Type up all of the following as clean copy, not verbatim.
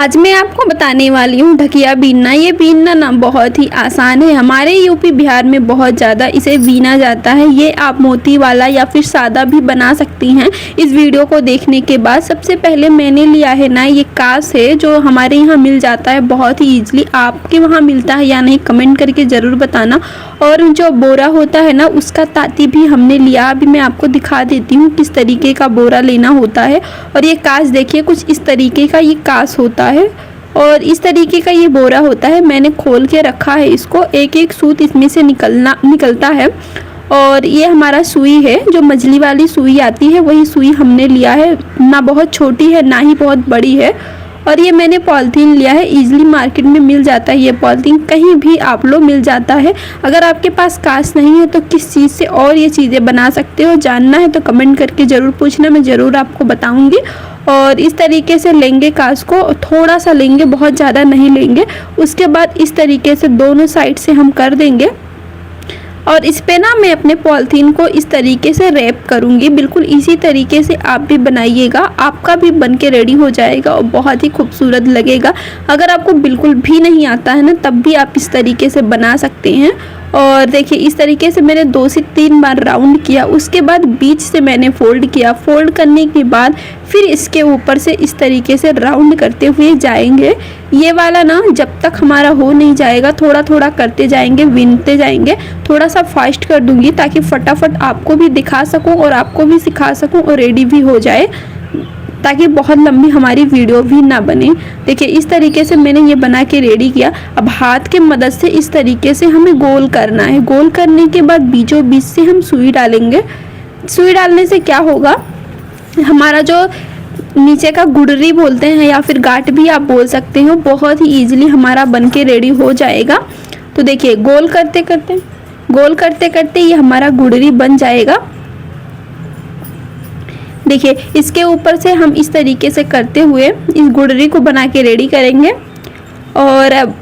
आज मैं आपको बताने वाली हूँ ढकिया बीनना। ये बीनना ना बहुत ही आसान है। हमारे यूपी बिहार में बहुत ज़्यादा इसे बीना जाता है। ये आप मोती वाला या फिर सादा भी बना सकती हैं। इस वीडियो को देखने के बाद सबसे पहले मैंने लिया है ना, ये कास है जो हमारे यहाँ मिल जाता है बहुत ही ईजिली। आपके वहाँ मिलता है या नहीं कमेंट करके ज़रूर बताना। और जो बोरा होता है ना, उसका ताती भी हमने लिया। अभी मैं आपको दिखा देती हूँ किस तरीके का बोरा लेना होता है। और ये कास देखिए, कुछ इस तरीके का ये कास होता है और इस तरीके का ये बोरा होता है। मैंने खोल के रखा है इसको, एक एक सूत इसमें से निकलता है। और ये हमारा सुई है, जो मछली वाली सुई आती है वही सुई हमने लिया है। ना बहुत छोटी है ना ही बहुत बड़ी है। और ये मैंने पॉलिथीन लिया है, इजीली मार्केट में मिल जाता है। ये पॉलिथीन कहीं भी आप लो मिल जाता है। अगर आपके पास कास नहीं है तो किस चीज़ से और ये चीज़ें बना सकते हो, जानना है तो कमेंट करके ज़रूर पूछना, मैं ज़रूर आपको बताऊंगी। और इस तरीके से लेंगे कास को, थोड़ा सा लेंगे, बहुत ज़्यादा नहीं लेंगे। उसके बाद इस तरीके से दोनों साइड से हम कर देंगे। और इस पे ना मैं अपने पॉलिथीन को इस तरीके से रैप करूँगी। बिल्कुल इसी तरीके से आप भी बनाइएगा, आपका भी बन के रेडी हो जाएगा और बहुत ही खूबसूरत लगेगा। अगर आपको बिल्कुल भी नहीं आता है ना, तब भी आप इस तरीके से बना सकते हैं। और देखिए इस तरीके से मैंने 2 से 3 बार राउंड किया। उसके बाद बीच से मैंने फोल्ड किया। फोल्ड करने के बाद फिर इसके ऊपर से इस तरीके से राउंड करते हुए जाएंगे। ये वाला ना जब तक हमारा हो नहीं जाएगा, थोड़ा थोड़ा करते जाएंगे, विनते जाएंगे। थोड़ा सा फास्ट कर दूंगी ताकि फटाफट आपको भी दिखा सकूं और आपको भी सिखा सकूं और रेडी भी हो जाए, ताकि बहुत लंबी हमारी वीडियो भी ना बने। देखिए इस तरीके से मैंने ये बना के रेडी किया। अब हाथ के मदद से इस तरीके से हमें गोल करना है। गोल करने के बाद बीचों बीच से हम सुई डालेंगे। सुई डालने से क्या होगा, हमारा जो नीचे का गुडरी बोलते हैं या फिर गांठ भी आप बोल सकते हो, बहुत ही ईजिली हमारा बन के रेडी हो जाएगा। तो देखिए गोल करते करते ये हमारा गुडरी बन जाएगा। देखिए इसके ऊपर से हम इस तरीके से करते हुए इस गुडरी को बना के रेडी करेंगे। और अब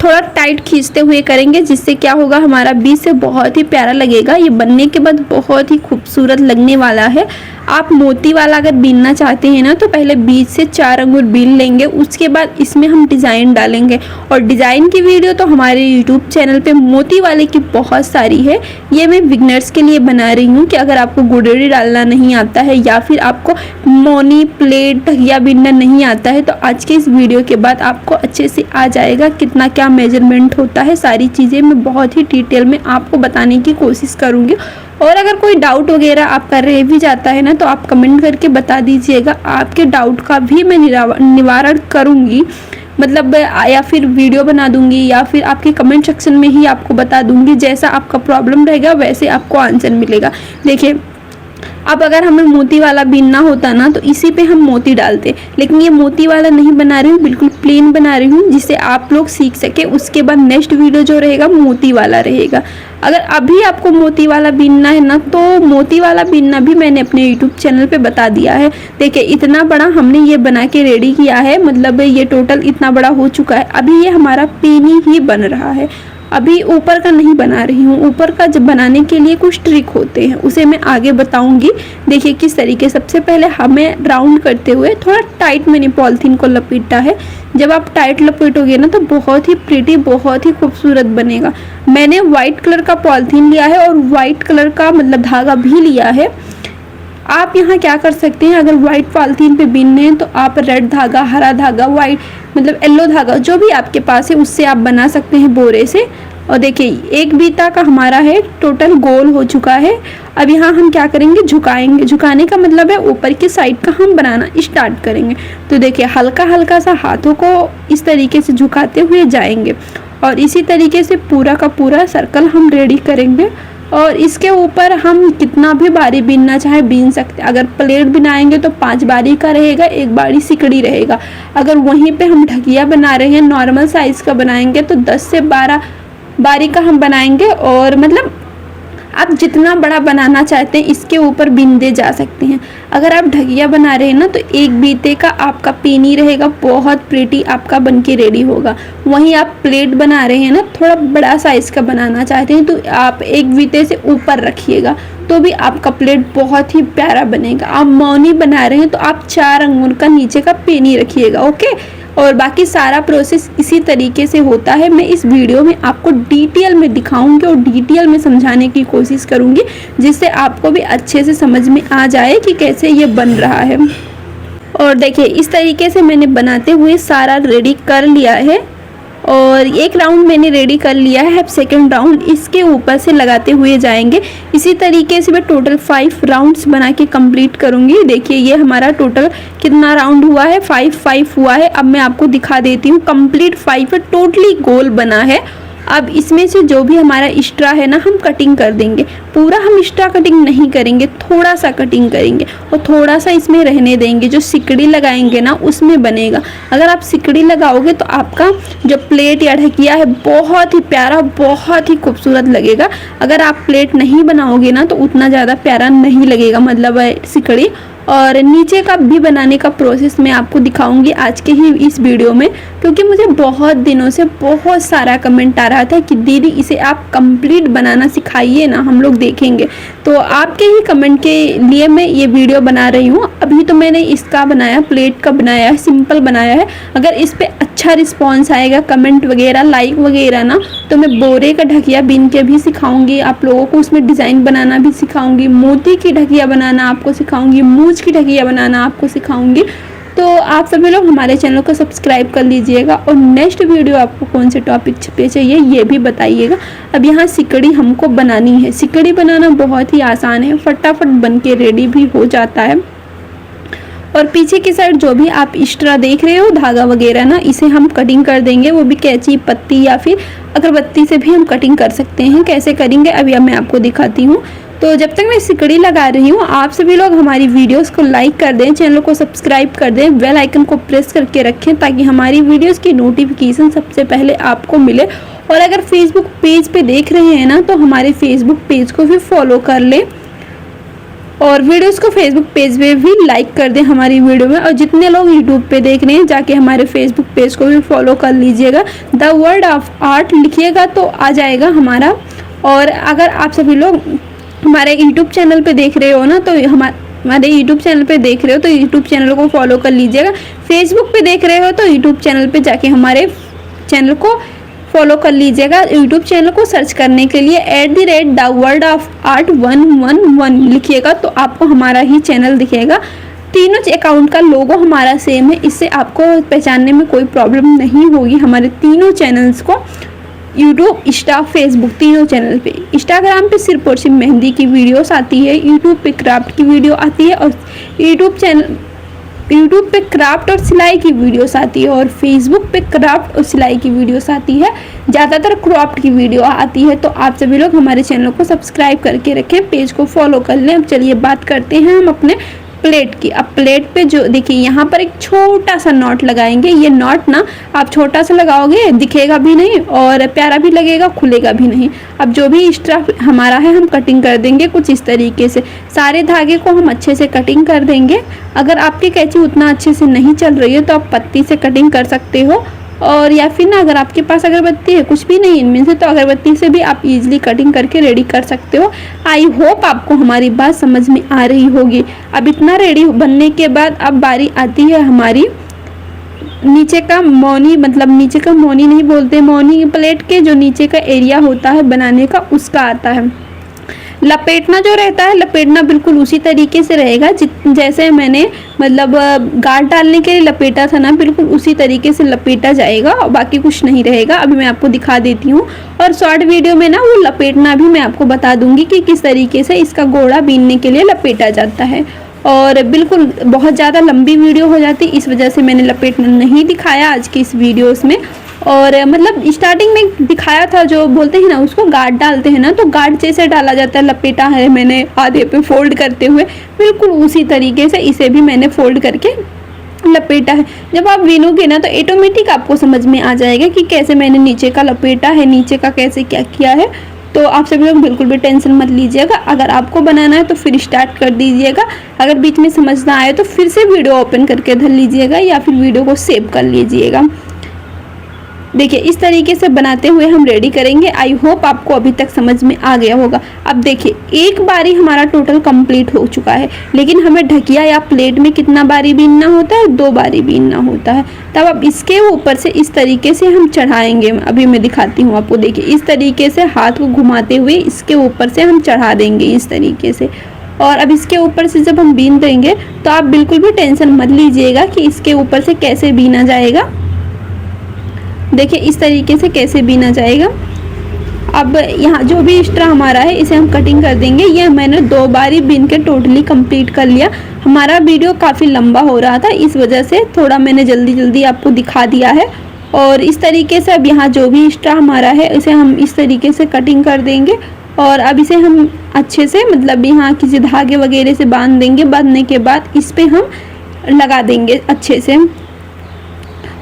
थोड़ा टाइट खींचते हुए करेंगे, जिससे क्या होगा, हमारा बीच से बहुत ही प्यारा लगेगा। ये बनने के बाद बहुत ही खूबसूरत लगने वाला है। आप मोती वाला अगर बीनना चाहते हैं ना, तो पहले बीच से 4 अंगुल बीन लेंगे। उसके बाद इसमें हम डिज़ाइन डालेंगे। और डिज़ाइन की वीडियो तो हमारे यूट्यूब चैनल पे मोती वाले की बहुत सारी है। ये मैं बिगनर्स के लिए बना रही हूँ कि अगर आपको गुडरी डालना नहीं आता है या फिर आपको मोनी प्लेट या बीनना नहीं आता है, तो आज के इस वीडियो के बाद आपको अच्छे से आ जाएगा कितना क्या मेजरमेंट होता है। सारी चीज़ें मैं बहुत ही डिटेल में आपको बताने की कोशिश करूँगी। और अगर कोई डाउट वगैरह आपका रह भी जाता है ना, तो आप कमेंट करके बता दीजिएगा। आपके डाउट का भी मैं निवारण करूँगी, मतलब या फिर वीडियो बना दूंगी या फिर आपके कमेंट सेक्शन में ही आपको बता दूंगी। जैसा आपका प्रॉब्लम रहेगा वैसे आपको आंसर मिलेगा। देखिए अब अगर हमें मोती वाला बीनना होता ना, तो इसी पे हम मोती डालते, लेकिन ये मोती वाला नहीं बना रही हूँ, बिल्कुल प्लेन बना रही हूँ, जिससे आप लोग सीख सके। उसके बाद नेक्स्ट वीडियो जो रहेगा मोती वाला रहेगा। अगर अभी आपको मोती वाला बीनना है ना, तो मोती वाला बीनना भी मैंने अपने यूट्यूब चैनल पे बता दिया है। देखिए इतना बड़ा हमने ये बना के रेडी किया है, मतलब ये टोटल इतना बड़ा हो चुका है। अभी ये हमारा पेनी ही बन रहा है, अभी ऊपर का नहीं बना रही हूँ। ऊपर का जब बनाने के लिए कुछ ट्रिक होते हैं, उसे मैं आगे बताऊंगी। देखिए किस तरीके, सबसे पहले हमें राउंड करते हुए थोड़ा टाइट मैंने पॉलिथीन को लपेटा है। जब आप टाइट लपेटोगे ना, तो बहुत ही प्रिटी, बहुत ही खूबसूरत बनेगा। मैंने वाइट कलर का पॉलिथीन लिया है और वाइट कलर का मतलब धागा भी लिया है। आप यहाँ क्या कर सकते हैं, अगर व्हाइट पॉलिथीन पे बीनने हैं तो आप रेड धागा, हरा धागा, वाइट मतलब येलो धागा, जो भी आपके पास है उससे आप बना सकते हैं बोरे से। और देखिए एक बीता का हमारा है टोटल गोल हो चुका है। अब यहाँ हम क्या करेंगे, झुकाएंगे। झुकाने का मतलब है ऊपर की साइड का हम बनाना स्टार्ट करेंगे। तो देखिए हल्का हल्का सा हाथों को इस तरीके से झुकाते हुए जाएंगे और इसी तरीके से पूरा का पूरा सर्कल हम रेडी करेंगे। और इसके ऊपर हम कितना भी बारी बीनना चाहे बीन सकते हैं। अगर प्लेट बनाएंगे तो 5 बारी का रहेगा, 1 बारी सिकड़ी रहेगा। अगर वहीं पे हम ढकिया बना रहे हैं, नॉर्मल साइज़ का बनाएंगे, तो 10 से 12 बारी का हम बनाएंगे। और मतलब आप जितना बड़ा बनाना चाहते हैं इसके ऊपर बिंदे जा सकते हैं। अगर आप ढकिया बना रहे हैं ना, तो एक बीते का आपका पेनी रहेगा, बहुत प्रिटी आपका बनके रेडी होगा। वहीं आप प्लेट बना रहे हैं ना, थोड़ा बड़ा साइज़ का बनाना चाहते हैं, तो आप एक बीते से ऊपर रखिएगा, तो भी आपका प्लेट बहुत ही प्यारा बनेगा। आप मौनी बना रहे हैं तो आप 4 अंगुल का नीचे का पेनी रखिएगा। ओके, और बाकी सारा प्रोसेस इसी तरीके से होता है। मैं इस वीडियो में आपको डिटेल में दिखाऊंगी और डिटेल में समझाने की कोशिश करूंगी, जिससे आपको भी अच्छे से समझ में आ जाए कि कैसे ये बन रहा है। और देखिए इस तरीके से मैंने बनाते हुए सारा रेडी कर लिया है और एक राउंड मैंने रेडी कर लिया है। अब सेकंड राउंड इसके ऊपर से लगाते हुए जाएंगे। इसी तरीके से मैं टोटल 5 राउंड्स बना के कंप्लीट करूंगी। देखिए ये हमारा टोटल कितना राउंड हुआ है, 5 हुआ है। अब मैं आपको दिखा देती हूँ, कंप्लीट 5 है, टोटली गोल बना है। अब इसमें से जो भी हमारा एक्स्ट्रा है ना, हम कटिंग कर देंगे। पूरा हम एक्स्ट्रा कटिंग नहीं करेंगे, थोड़ा सा कटिंग करेंगे और थोड़ा सा इसमें रहने देंगे। जो सिकड़ी लगाएंगे ना उसमें बनेगा। अगर आप सिकड़ी लगाओगे तो आपका जो प्लेट या ढकिया है बहुत ही प्यारा, बहुत ही खूबसूरत लगेगा। अगर आप प्लेट नहीं बनाओगे ना तो उतना ज़्यादा प्यारा नहीं लगेगा, मतलब सिकड़ी। और नीचे का भी बनाने का प्रोसेस मैं आपको दिखाऊंगी आज के ही इस वीडियो में, क्योंकि मुझे बहुत दिनों से बहुत सारा कमेंट आ रहा था कि दीदी इसे आप कंप्लीट बनाना सिखाइए ना, हम लोग देखेंगे। तो आपके ही कमेंट के लिए मैं ये वीडियो बना रही हूँ। अभी तो मैंने इसका बनाया, प्लेट का बनाया है, सिंपल बनाया है। अगर इस पर अच्छा रिस्पॉन्स आएगा, कमेंट वगैरह, लाइक वगैरह ना, तो मैं बोरे का ढकिया बीन के भी सिखाऊंगी आप लोगों को। उसमें डिज़ाइन बनाना भी सिखाऊंगी, मोती की ढकिया बनाना आपको सिखाऊंगी, मूंछ की ढकिया बनाना आपको सिखाऊंगी। तो आप सभी लोग हमारे चैनल को सब्सक्राइब कर लीजिएगा और नेक्स्ट वीडियो आपको कौन से टॉपिक पे चाहिए ये भी बताइएगा। अब यहाँ सिकड़ी हमको बनानी है। सिकड़ी बनाना बहुत ही आसान है, फटाफट बन के रेडी भी हो जाता है। और पीछे की साइड जो भी आप एक्स्ट्रा देख रहे हो धागा वगैरह ना, इसे हम कटिंग कर देंगे। वो भी कैंची, पत्ती या फिर अगरबत्ती से भी हम कटिंग कर सकते हैं। कैसे करेंगे अभी मैं आपको दिखाती हूँ। तो जब तक मैं सिकड़ी लगा रही हूँ, आप सभी लोग हमारी वीडियोस को लाइक कर दें, चैनल को सब्सक्राइब कर दें, बेल आइकन को प्रेस करके रखें ताकि हमारी वीडियोस की नोटिफिकेशन सबसे पहले आपको मिले। और अगर फेसबुक पेज पे देख रहे हैं ना, तो हमारे फेसबुक पेज को भी फॉलो कर लें और वीडियोस को फेसबुक पेज पे भी लाइक कर दें हमारी वीडियो में। और जितने लोग यूट्यूब पे देख रहे हैं जाके हमारे फेसबुक पेज को भी फॉलो कर लीजिएगा। द वर्ल्ड ऑफ आर्ट लिखिएगा तो आ जाएगा हमारा। और अगर आप सभी लोग हमारे यूट्यूब चैनल पे देख रहे हो ना, तो हमारे यूट्यूब चैनल पे देख रहे हो तो यूट्यूब चैनल को फॉलो कर लीजिएगा। फेसबुक पे देख रहे हो तो यूट्यूब चैनल पे जाके हमारे चैनल को फॉलो कर लीजिएगा। यूट्यूब चैनल को सर्च करने के लिए @theworldofart111 लिखिएगा तो आपको हमारा ही चैनल दिखेगा। तीनों अकाउंट का लोगो हमारा सेम है, इससे आपको पहचानने में कोई प्रॉब्लम नहीं होगी। हमारे तीनों चैनल्स को यूट्यूब, इंस्टा, फेसबुक तीनों चैनल पे। इंस्टाग्राम पे सिर्फ और सिर्फ मेहंदी की वीडियोस आती है, यूट्यूब पे क्राफ्ट की वीडियो आती है और यूट्यूब पे क्राफ्ट और सिलाई की वीडियोस आती है और फेसबुक पे क्राफ्ट और सिलाई की वीडियोस आती है। ज़्यादातर क्राफ्ट की वीडियो आती है। तो आप सभी लोग हमारे चैनल को सब्सक्राइब करके रखें, पेज को फॉलो कर लें। अब चलिए बात करते हैं हम अपने प्लेट की। अब प्लेट पे जो देखिए यहाँ पर एक छोटा सा नॉट लगाएंगे। ये नॉट ना आप छोटा सा लगाओगे दिखेगा भी नहीं और प्यारा भी लगेगा, खुलेगा भी नहीं। अब जो भी एक्स्ट्रा हमारा है हम कटिंग कर देंगे कुछ इस तरीके से। सारे धागे को हम अच्छे से कटिंग कर देंगे। अगर आपकी कैंची उतना अच्छे से नहीं चल रही है तो आप पत्ती से कटिंग कर सकते हो, और या फिर ना अगर आपके पास अगरबत्ती है, कुछ भी नहीं इनमें से, तो अगरबत्ती से भी आप इजीली कटिंग करके रेडी कर सकते हो। आई होप आपको हमारी बात समझ में आ रही होगी। अब इतना रेडी बनने के बाद अब बारी आती है हमारी नीचे का मौनी, मतलब नीचे का मौनी नहीं बोलते, मौनी प्लेट के जो नीचे का एरिया होता है बनाने का उसका आता है। लपेटना जो रहता है, लपेटना बिल्कुल उसी तरीके से रहेगा जैसे मैंने मतलब गांठ डालने के लिए लपेटा था ना, बिल्कुल उसी तरीके से लपेटा जाएगा और बाकी कुछ नहीं रहेगा। अभी मैं आपको दिखा देती हूँ और शॉर्ट वीडियो में ना वो लपेटना भी मैं आपको बता दूंगी कि किस तरीके से इसका गोला बीनने के लिए लपेटा जाता है। और बिल्कुल बहुत ज़्यादा लंबी वीडियो हो जाती, इस वजह से मैंने लपेटना नहीं दिखाया आज की इस वीडियोस में। और मतलब स्टार्टिंग में दिखाया था, जो बोलते हैं ना उसको गार्ड डालते हैं ना, तो गार्ड जैसे डाला जाता है, लपेटा है मैंने आधे पे फोल्ड करते हुए, बिल्कुल उसी तरीके से इसे भी मैंने फोल्ड करके लपेटा है। जब आप बीनोगे ना तो ऑटोमेटिक आपको समझ में आ जाएगा कि कैसे मैंने नीचे का लपेटा है, नीचे का कैसे क्या किया है। तो आप सभी लोग बिल्कुल भी टेंशन मत लीजिएगा। अगर आपको बनाना है तो फिर स्टार्ट कर दीजिएगा। अगर बीच में समझ ना आए तो फिर से वीडियो ओपन करके धर लीजिएगा या फिर वीडियो को सेव कर लीजिएगा। देखिए इस तरीके से बनाते हुए हम रेडी करेंगे। आई होप आपको अभी तक समझ में आ गया होगा। अब देखिए एक बारी हमारा टोटल कंप्लीट हो चुका है, लेकिन हमें ढकिया या प्लेट में कितना बारी बीनना होता है, 2 बारी बीनना होता है। तब अब इसके ऊपर से इस तरीके से हम चढ़ाएंगे। अभी मैं दिखाती हूँ आपको। देखिए इस तरीके से हाथ को घुमाते हुए इसके ऊपर से हम चढ़ा देंगे इस तरीके से। और अब इसके ऊपर से जब हम बीन देंगे तो आप बिल्कुल भी टेंशन मत लीजिएगा कि इसके ऊपर से कैसे बीना जाएगा। देखिए इस तरीके से कैसे बीना जाएगा। अब यहाँ जो भी एक्स्ट्रा हमारा है इसे हम कटिंग कर देंगे। ये मैंने 2 बारी बीन के टोटली कंप्लीट कर लिया। हमारा वीडियो काफ़ी लंबा हो रहा था, इस वजह से थोड़ा मैंने जल्दी जल्दी आपको दिखा दिया है। और इस तरीके से अब यहाँ जो भी एक्स्ट्रा हमारा है इसे हम इस तरीके से कटिंग कर देंगे। और अब इसे हम अच्छे से मतलब यहाँ किसी धागे वगैरह से बांध देंगे। बांधने के बाद इस पे हम लगा देंगे अच्छे से।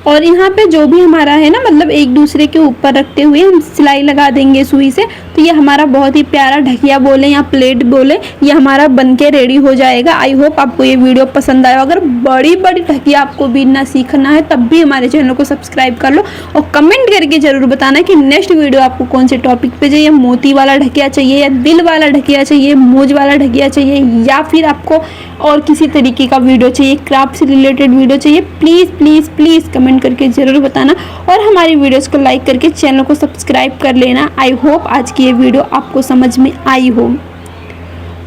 और यहाँ पे जो भी हमारा है ना, मतलब एक दूसरे के ऊपर रखते हुए हम सिलाई लगा देंगे सुई से। तो ये हमारा बहुत ही प्यारा ढकिया बोले या प्लेट बोले, ये हमारा बनके रेडी हो जाएगा। आई होप आपको ये वीडियो पसंद आया। अगर बड़ी बड़ी ढकिया आपको बीनना सीखना है तब भी हमारे चैनल को सब्सक्राइब कर लो और कमेंट करके ज़रूर बताना कि नेक्स्ट वीडियो आपको कौन से टॉपिक पे चाहिए। मोती वाला ढकिया चाहिए या दिल वाला ढकिया चाहिए, मूंज वाला ढकिया चाहिए, या फिर आपको और किसी तरीके का वीडियो चाहिए, क्राफ्ट से रिलेटेड वीडियो चाहिए। प्लीज़ प्लीज़ प्लीज़ कमेंट करके ज़रूर बताना और हमारी वीडियोस को लाइक करके चैनल को सब्सक्राइब कर लेना। आई होप आज की ये वीडियो आपको समझ में आई हो।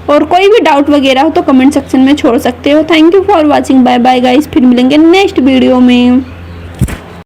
और कोई भी डाउट वगैरह हो तो कमेंट सेक्शन में छोड़ सकते हो। Thank you for watching. Bye bye guys, फिर मिलेंगे नेक्स्ट वीडियो में।